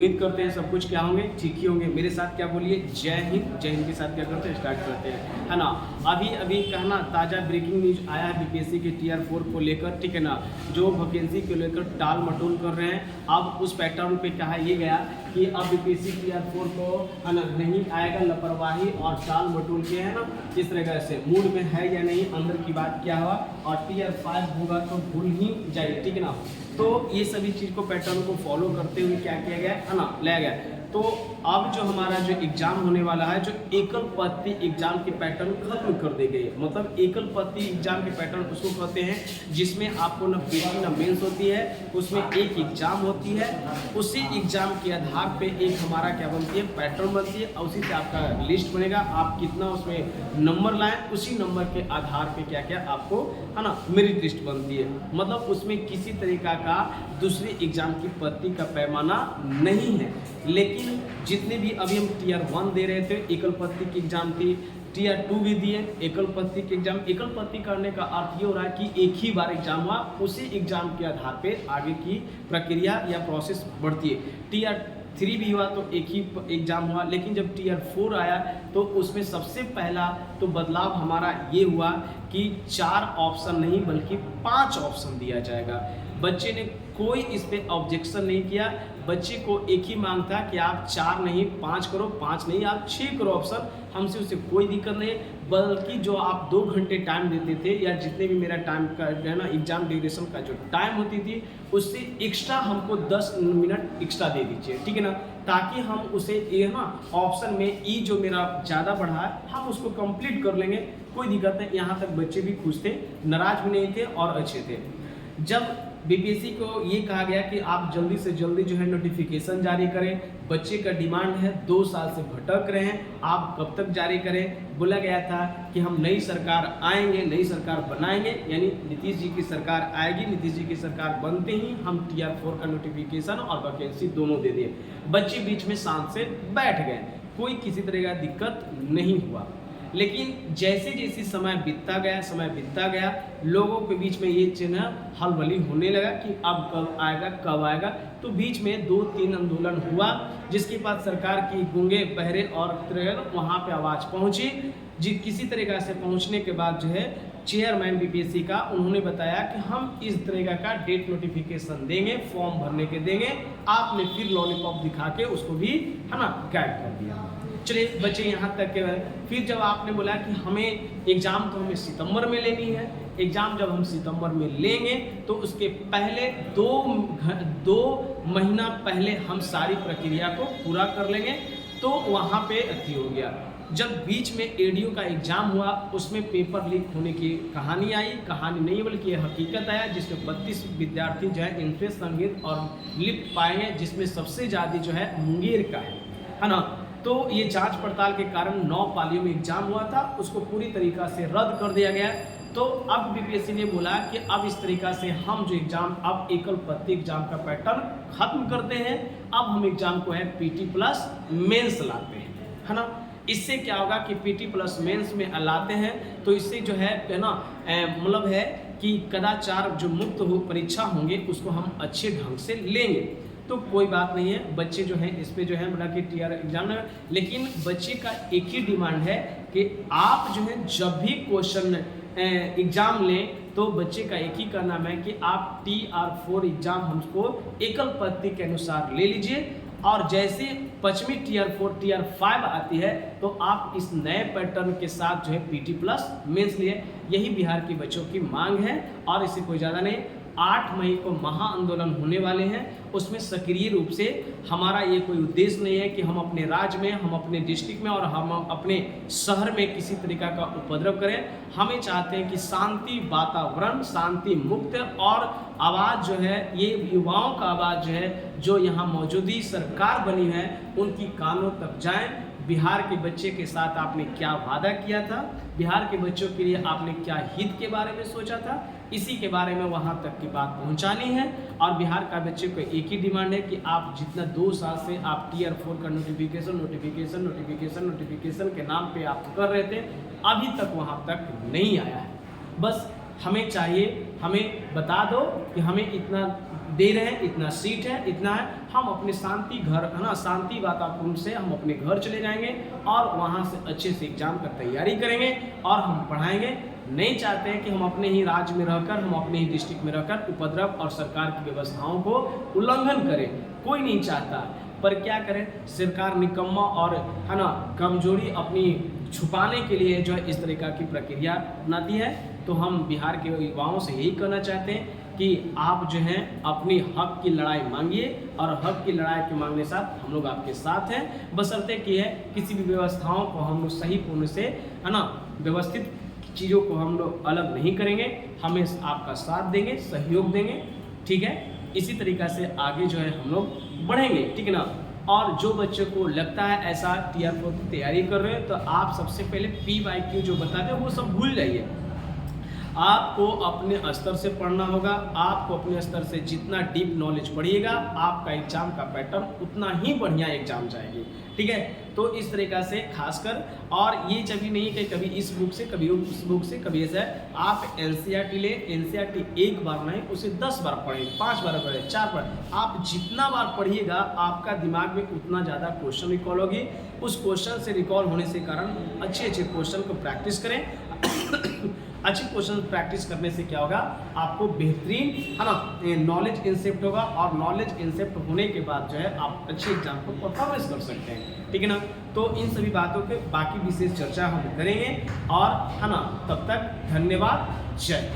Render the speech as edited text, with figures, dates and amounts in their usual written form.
उम्मीद करते हैं सब कुछ क्या होंगे, ठीक ही होंगे। मेरे साथ क्या बोलिए, जय हिंद। जय हिंद के साथ क्या करते हैं, स्टार्ट करते हैं, है ना। अभी अभी कहना ताज़ा ब्रेकिंग न्यूज आया है बीपीएससी के टीआर 4 को लेकर, ठीक है ना। जो वैकेंसी को लेकर टाल मटोल कर रहे हैं, अब उस पैटर्न पे कहा ये गया कि अब बीपीएससी टीआर 4 को है ना नहीं आएगा, लापरवाही और टाल मटोल के है ना इस तरह से मूड में है या नहीं, अंदर की बात क्या हुआ, और टीआर 5 होगा तो भूल ही जाइए, ठीक है ना। तो ये सभी चीज़ को पैटर्न को फॉलो करते हुए क्या किया गया है ना, लाया गया। तो अब जो हमारा जो एग्जाम होने वाला है, जो एकल पत्ती एग्जाम के पैटर्न खत्म कर दी गई है। मतलब एकल पत्ती एग्जाम के पैटर्न उसको कहते हैं जिसमें आपको न पीटी न मेंस होती है, उसमें एक एग्जाम होती है, उसी एग्जाम के आधार पे एक हमारा क्या बनती है, पैटर्न बनती है, और उसी से आपका लिस्ट बनेगा। आप कितना उसमें नंबर लाएं, उसी नंबर के आधार पे क्या क्या आपको है ना मेरिट लिस्ट बनती है। मतलब उसमें किसी तरीका का दूसरी एग्जाम की पत्ती का पैमाना नहीं है। लेकिन जितने भी अभी हम टीआर 1 दे रहे थे, एकल पत्ती की एग्जाम थी, टीआर 2 भी दिए एकल पत्ती के एग्जाम। एकल पत्ती करने का अर्थ ये हो रहा है कि एक ही बार एग्जाम हुआ, उसी एग्जाम के आधार पे आगे की प्रक्रिया या प्रोसेस बढ़ती है। टीआर 3 भी हुआ तो एक ही एग्जाम हुआ, लेकिन जब टीआर 4 आया तो उसमें सबसे पहला तो बदलाव हमारा ये हुआ कि 4 ऑप्शन नहीं बल्कि 5 ऑप्शन दिया जाएगा। बच्चे ने कोई इस पे ऑब्जेक्शन नहीं किया। बच्चे को एक ही मांग था कि आप 4 नहीं 5 करो, 5 नहीं आप 6 करो ऑप्शन, हमसे उससे कोई दिक्कत नहीं। बल्कि जो आप 2 घंटे टाइम देते थे या जितने भी मेरा टाइम का है ना एग्जाम ड्यूरेशन का जो टाइम होती थी, उससे एक्स्ट्रा हमको 10 मिनट एक्स्ट्रा दे दीजिए, ठीक है ना, ताकि हम उसे ये ना ऑप्शन में ई जो मेरा ज़्यादा बढ़ा है हम उसको कंप्लीट कर लेंगे, कोई दिक्कत नहीं। यहाँ तक बच्चे भी खुश थे, नाराज भी नहीं थे और अच्छे थे। जब बीपीएससी को ये कहा गया कि आप जल्दी से जल्दी जो है नोटिफिकेशन जारी करें, बच्चे का डिमांड है 2 साल से भटक रहे हैं, आप कब तक जारी करें। बोला गया था कि हम नई सरकार आएंगे, नई सरकार बनाएंगे, यानी नीतीश जी की सरकार आएगी, नीतीश जी की सरकार बनते ही हम टीआर 4 का नोटिफिकेशन और वैकेंसी दोनों दे दिए। बच्चे बीच में शांत से बैठ गए, कोई किसी तरह का दिक्कत नहीं हुआ। लेकिन जैसे जैसे समय बीतता गया, लोगों के बीच में ये चिन्ह हलबली होने लगा कि अब कब आएगा। तो बीच में 2-3 आंदोलन हुआ, जिसके बाद सरकार की गूंगे बहरे और वहाँ पे आवाज़ पहुँची। किसी तरीक़ा से पहुँचने के बाद जो है चेयरमैन बीपीएससी का उन्होंने बताया कि हम इस तरीक़ा का डेट नोटिफिकेशन देंगे, फॉर्म भरने के देंगे। आपने फिर लॉलीपॉप दिखा के उसको भी है ना गाइड कर दिया। चलिए बच्चे यहाँ तक के। फिर जब आपने बोला कि हमें एग्ज़ाम तो हमें सितंबर में लेनी है, एग्ज़ाम जब हम सितंबर में लेंगे तो उसके पहले 2 महीना पहले हम सारी प्रक्रिया को पूरा कर लेंगे। तो वहाँ पे अति हो गया। जब बीच में एडीओ का एग्ज़ाम हुआ, उसमें पेपर लीक होने की कहानी आई, कहानी नहीं बल्कि यह हकीकत आया, जिसमें 32 विद्यार्थी जो है इंट्रेंस संगीत और लिप्त पाएंगे, जिसमें सबसे ज़्यादा जो है मुंगेर का है ना। तो ये जांच पड़ताल के कारण 9 पालियों में एग्जाम हुआ था, उसको पूरी तरीक़ा से रद्द कर दिया गया। तो अब बीपीएससी ने बोला कि अब इस तरीक़ा से हम जो एग्ज़ाम अब एकल पत्ती एग्जाम का पैटर्न खत्म करते हैं, अब हम एग्ज़ाम को है पीटी प्लस मेंस लाते हैं, है ना। इससे क्या होगा कि पीटी प्लस मेंस में लाते हैं तो इससे जो है ना मतलब है कि कदाचार जो मुक्त हो परीक्षा होंगे उसको हम अच्छे ढंग से लेंगे। तो कोई बात नहीं है, बच्चे जो हैं इस पे जो है बोला कि टीआर एग्जाम में, लेकिन बच्चे का एक ही डिमांड है कि आप जो है जब भी क्वेश्चन एग्जाम लें तो बच्चे का एक ही का नाम है कि आप टीआर 4 एग्जाम हमको एकल पत्ती के अनुसार ले लीजिए, और जैसे पश्चिमी टीआर 4 टीआर 5 आती है तो आप इस नए पैटर्न के साथ जो है पीटी प्लस मेंस लिए। यही बिहार के बच्चों की मांग है और इससे कोई ज़्यादा नहीं। 8 मई को महा आंदोलन होने वाले हैं, उसमें सक्रिय रूप से हमारा ये कोई उद्देश्य नहीं है कि हम अपने राज्य में, हम अपने डिस्ट्रिक्ट में और हम अपने शहर में किसी तरीका का उपद्रव करें। हमें चाहते हैं कि शांति वातावरण, शांति मुक्त और आवाज़ जो है, ये युवाओं का आवाज़ जो है, जो यहाँ मौजूदी सरकार बनी है उनकी कानों तक जाएं। बिहार के बच्चे के साथ आपने क्या वादा किया था, बिहार के बच्चों के लिए आपने क्या हित के बारे में सोचा था, इसी के बारे में वहाँ तक की बात पहुँचानी है। और बिहार का बच्चे को एक ही डिमांड है कि आप जितना 2 साल से आप टीआर 4 का नोटिफिकेशन के नाम पे आप कर रहे थे, अभी तक वहाँ तक नहीं आया है। बस हमें चाहिए हमें बता दो कि हमें इतना दे रहे हैं, इतना सीट है, इतना है, हम अपने शांति घर है ना, शांति वातावरण से हम अपने घर चले जाएंगे और वहाँ से अच्छे से एग्जाम का तैयारी करेंगे और हम पढ़ाएंगे। नहीं चाहते हैं कि हम अपने ही राज्य में रहकर, हम अपने ही डिस्ट्रिक्ट में रहकर उपद्रव और सरकार की व्यवस्थाओं को उल्लंघन करें, कोई नहीं चाहता। पर क्या करें, सरकार निकम्मा और है ना कमजोरी अपनी छुपाने के लिए जो है इस तरीका की प्रक्रिया अपनाती है। तो हम बिहार के युवाओं से यही कहना चाहते हैं कि आप जो हैं अपनी हक की लड़ाई मांगिए और हक की लड़ाई के मांगने साथ हम लोग आपके साथ हैं, बशर्ते कि है किसी भी व्यवस्थाओं को हम लोग सही पूर्ण से है ना व्यवस्थित चीज़ों को हम लोग अलग नहीं करेंगे, हमें आपका साथ देंगे, सहयोग देंगे, ठीक है। इसी तरीक़ा से आगे जो है हम लोग बढ़ेंगे, ठीक है ना। और जो बच्चे को लगता है ऐसा टीआर 4 की तैयारी कर रहे हैं तो आप सबसे पहले PYQ जो बताते हैं वो सब भूल जाइए। आपको अपने स्तर से पढ़ना होगा, आपको अपने स्तर से जितना डीप नॉलेज पढ़िएगा आपका एग्जाम का पैटर्न उतना ही बढ़िया एग्जाम जाएगी, ठीक है। तो इस तरीक़ा से खासकर, और ये जब भी नहीं है कि कभी इस बुक से कभी उस बुक से कभी ऐसा है, आप NCERT ले, NCERT एक बार नहीं उसे 10 बार पढ़ें, 5 बार पढ़ें, 4 बार, आप जितना बार पढ़िएगा आपका दिमाग में उतना ज़्यादा क्वेश्चन रिकॉल होगी। उस क्वेश्चन से रिकॉल होने से कारण अच्छे क्वेश्चन को प्रैक्टिस करें। अच्छे क्वेश्चन प्रैक्टिस करने से क्या होगा, आपको बेहतरीन है ना नॉलेज इंसेप्ट होगा और नॉलेज इंसेप्ट होने के बाद जो है आप अच्छे एग्जाम को परफॉर्मेंस कर सकते हैं, ठीक है ना। तो इन सभी बातों पे बाकी विशेष चर्चा हम करेंगे और है ना, तब तक धन्यवाद, जय।